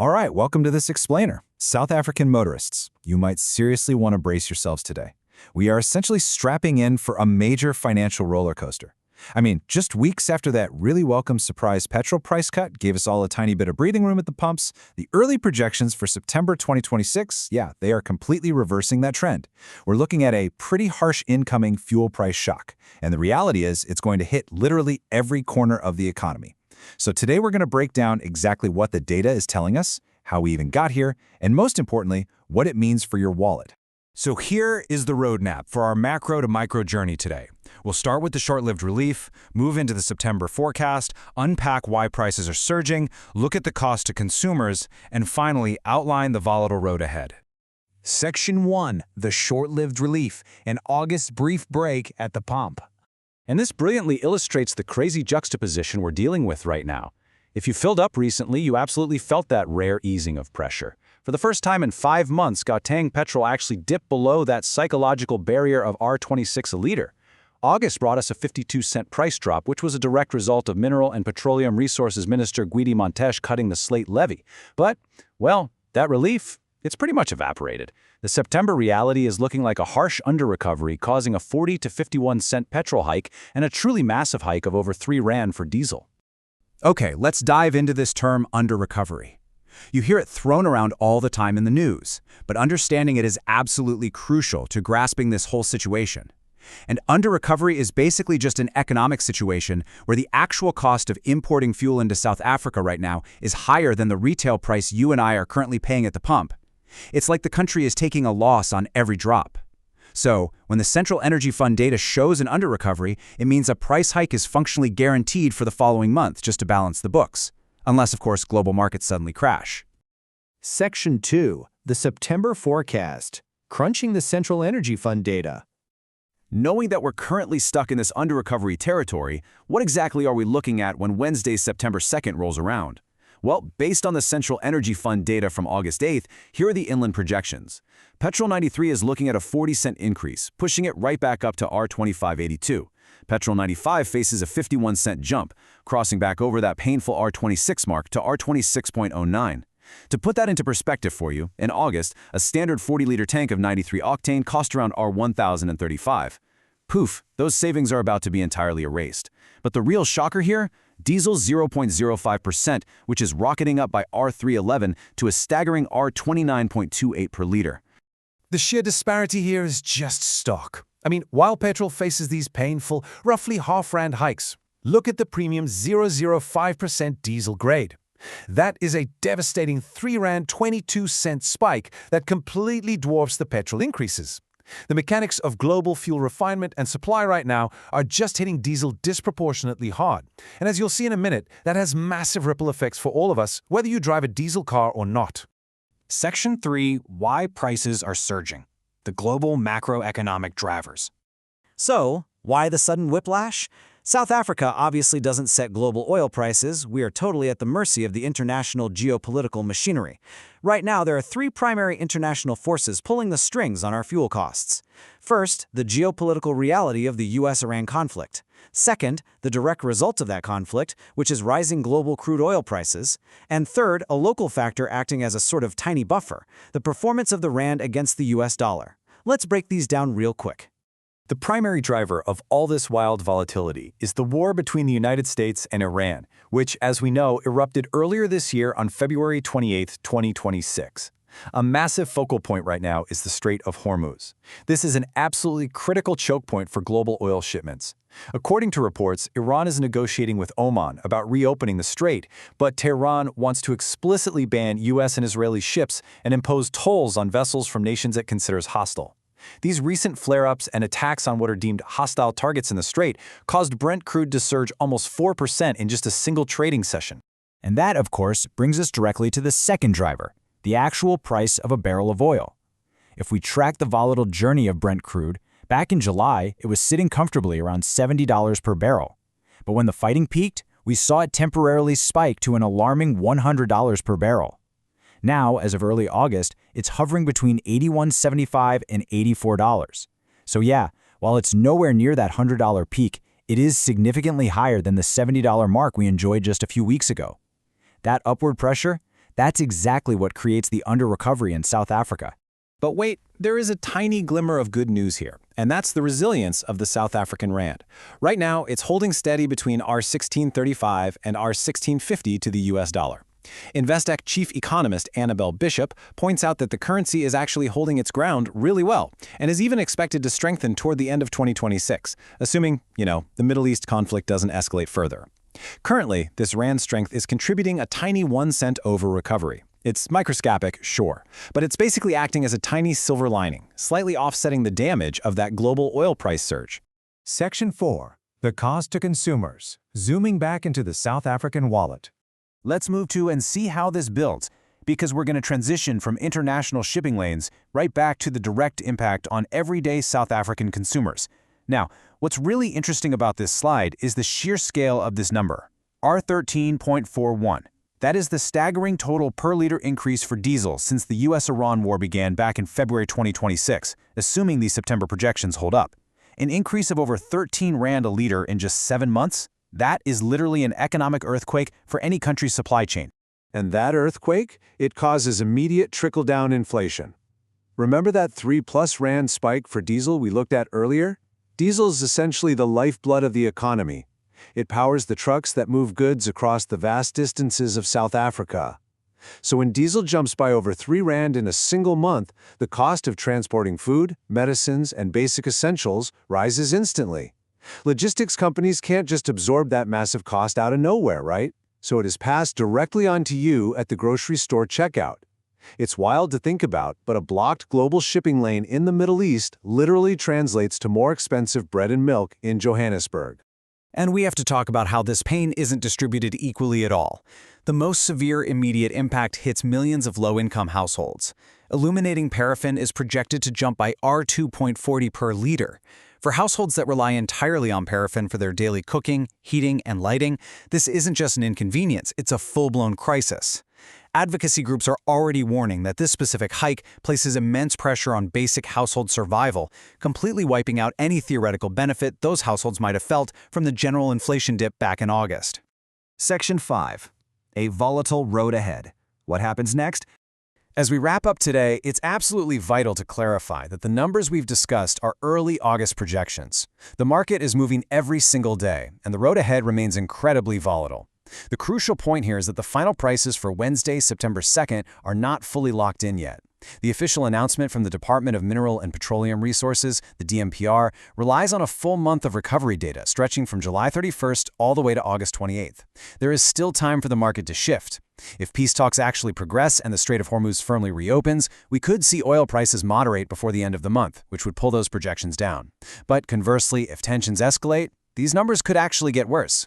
All right, welcome to this explainer. South African motorists, you might seriously want to brace yourselves today. We are essentially strapping in for a major financial roller coaster. I mean, just weeks after that really welcome surprise petrol price cut gave us all a tiny bit of breathing room at the pumps, the early projections for September 2026, they are completely reversing that trend. We're looking at a pretty harsh incoming fuel price shock, and the reality is it's going to hit literally every corner of the economy. So today we're going to break down exactly what the data is telling us, how we even got here, and most importantly, what it means for your wallet. So here is the roadmap for our macro to micro journey today. We'll start with the short-lived relief, move into the September forecast, unpack why prices are surging, look at the cost to consumers, and finally outline the volatile road ahead. Section 1, the short-lived relief, an August brief break at the pump. And this brilliantly illustrates the crazy juxtaposition we're dealing with right now. If you filled up recently, you absolutely felt that rare easing of pressure. For the first time in 5 months, octane petrol actually dipped below that psychological barrier of R26 a liter. August brought us a 52-cent price drop, which was a direct result of Mineral and Petroleum Resources Minister Guidi Montes cutting the slate levy. But, well, that relief, it's pretty much evaporated. The September reality is looking like a harsh under-recovery, causing a 40 to 51-cent petrol hike and a truly massive hike of over 3 Rand for diesel. Okay, let's dive into this term under-recovery. You hear it thrown around all the time in the news, but understanding it is absolutely crucial to grasping this whole situation. And under-recovery is basically just an economic situation where the actual cost of importing fuel into South Africa right now is higher than the retail price you and I are currently paying at the pump. It's like the country is taking a loss on every drop. So, when the Central Energy Fund data shows an under-recovery, it means a price hike is functionally guaranteed for the following month just to balance the books. Unless, of course, global markets suddenly crash. Section 2, the September forecast, crunching the Central Energy Fund data. Knowing that we're currently stuck in this under-recovery territory, what exactly are we looking at when Wednesday, September 2nd rolls around? Well, based on the Central Energy Fund data from August 8th, here are the inland projections. Petrol 93 is looking at a 40-cent increase, pushing it right back up to R25.82. Petrol 95 faces a 51-cent jump, crossing back over that painful R26 mark to R26.09. To put that into perspective for you, in August, a standard 40-liter tank of 93 octane cost around R1,035. Poof, those savings are about to be entirely erased. But the real shocker here? Diesel's 0.05%, which is rocketing up by R311 to a staggering R29.28 per liter. The sheer disparity here is just stark. I mean, while petrol faces these painful, roughly half-rand hikes, look at the premium 0.05% diesel grade. That is a devastating 3 Rand 22-cent spike that completely dwarfs the petrol increases. The mechanics of global fuel refinement and supply right now are just hitting diesel disproportionately hard. And as you'll see in a minute, that has massive ripple effects for all of us, whether you drive a diesel car or not. Section 3, Why Prices Are Surging. The Global Macroeconomic Drivers. So, why the sudden whiplash? South Africa obviously doesn't set global oil prices. We are totally at the mercy of the international geopolitical machinery. Right now, there are 3 primary international forces pulling the strings on our fuel costs. First, the geopolitical reality of the US-Iran conflict. Second, the direct result of that conflict, which is rising global crude oil prices. And third, a local factor acting as a sort of tiny buffer, the performance of the Rand against the US dollar. Let's break these down real quick. The primary driver of all this wild volatility is the war between the United States and Iran, which, as we know, erupted earlier this year on February 28, 2026. A massive focal point right now is the Strait of Hormuz. This is an absolutely critical choke point for global oil shipments. According to reports, Iran is negotiating with Oman about reopening the strait, but Tehran wants to explicitly ban U.S. and Israeli ships and impose tolls on vessels from nations it considers hostile. These recent flare-ups and attacks on what are deemed hostile targets in the strait caused Brent crude to surge almost 4% in just a single trading session. And that, of course, brings us directly to the second driver, the actual price of a barrel of oil. If we track the volatile journey of Brent crude, back in July, it was sitting comfortably around $70 per barrel. But when the fighting peaked, we saw it temporarily spike to an alarming $100 per barrel. Now, as of early August, it's hovering between $81.75 and $84. So yeah, while it's nowhere near that $100 peak, it is significantly higher than the $70 mark we enjoyed just a few weeks ago. That upward pressure, That's exactly what creates the under-recovery in South Africa. But wait, there is a tiny glimmer of good news here, and that's the resilience of the South African rand. Right now, it's holding steady between R16.35 and R16.50 to the US dollar. Investec chief economist Annabelle Bishop points out that the currency is actually holding its ground really well and is even expected to strengthen toward the end of 2026, assuming, the Middle East conflict doesn't escalate further. Currently, this rand strength is contributing a tiny 1 cent over recovery. It's microscopic, sure, but it's basically acting as a tiny silver lining, slightly offsetting the damage of that global oil price surge. Section 4. The cost to consumers. Zooming back into the South African wallet. Let's move to and see how this builds, because we're going to transition from international shipping lanes right back to the direct impact on everyday South African consumers. Now, what's really interesting about this slide is the sheer scale of this number, R13.41. That is the staggering total per liter increase for diesel since the US-Iran war began back in February 2026, assuming these September projections hold up. An increase of over 13 rand a liter in just 7 months? That is literally an economic earthquake for any country's supply chain. And that earthquake, it causes immediate trickle-down inflation. Remember that 3+ rand spike for diesel we looked at earlier? Diesel is essentially the lifeblood of the economy. It powers the trucks that move goods across the vast distances of South Africa. So when diesel jumps by over 3 rand in a single month, the cost of transporting food, medicines, and basic essentials rises instantly. Logistics companies can't just absorb that massive cost out of nowhere, right? So it is passed directly onto you at the grocery store checkout. It's wild to think about, but a blocked global shipping lane in the Middle East literally translates to more expensive bread and milk in Johannesburg. And we have to talk about how this pain isn't distributed equally at all. The most severe immediate impact hits millions of low-income households. Illuminating paraffin is projected to jump by R2.40 per liter. For households that rely entirely on paraffin for their daily cooking, heating, and lighting, this isn't just an inconvenience, it's a full-blown crisis. Advocacy groups are already warning that this specific hike places immense pressure on basic household survival, completely wiping out any theoretical benefit those households might have felt from the general inflation dip back in August. Section 5. A volatile road ahead. What happens next? As we wrap up today, it's absolutely vital to clarify that the numbers we've discussed are early August projections. The market is moving every single day, and the road ahead remains incredibly volatile. The crucial point here is that the final prices for Wednesday, September 2nd, are not fully locked in yet. The official announcement from the Department of Mineral and Petroleum Resources, the DMPR, relies on a full month of recovery data stretching from July 31st all the way to August 28th. There is still time for the market to shift. If peace talks actually progress and the Strait of Hormuz firmly reopens, we could see oil prices moderate before the end of the month, which would pull those projections down. But conversely, if tensions escalate, these numbers could actually get worse.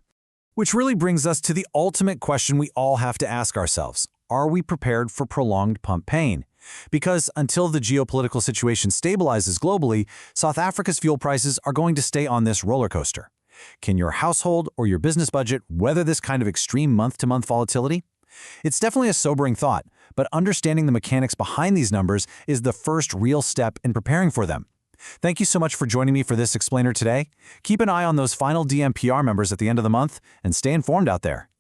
Which really brings us to the ultimate question we all have to ask ourselves. Are we prepared for prolonged pump pain? Because until the geopolitical situation stabilizes globally, South Africa's fuel prices are going to stay on this roller coaster. Can your household or your business budget weather this kind of extreme month-to-month volatility? It's definitely a sobering thought, but understanding the mechanics behind these numbers is the first real step in preparing for them. Thank you so much for joining me for this explainer today. Keep an eye on those final DMPR members at the end of the month and stay informed out there.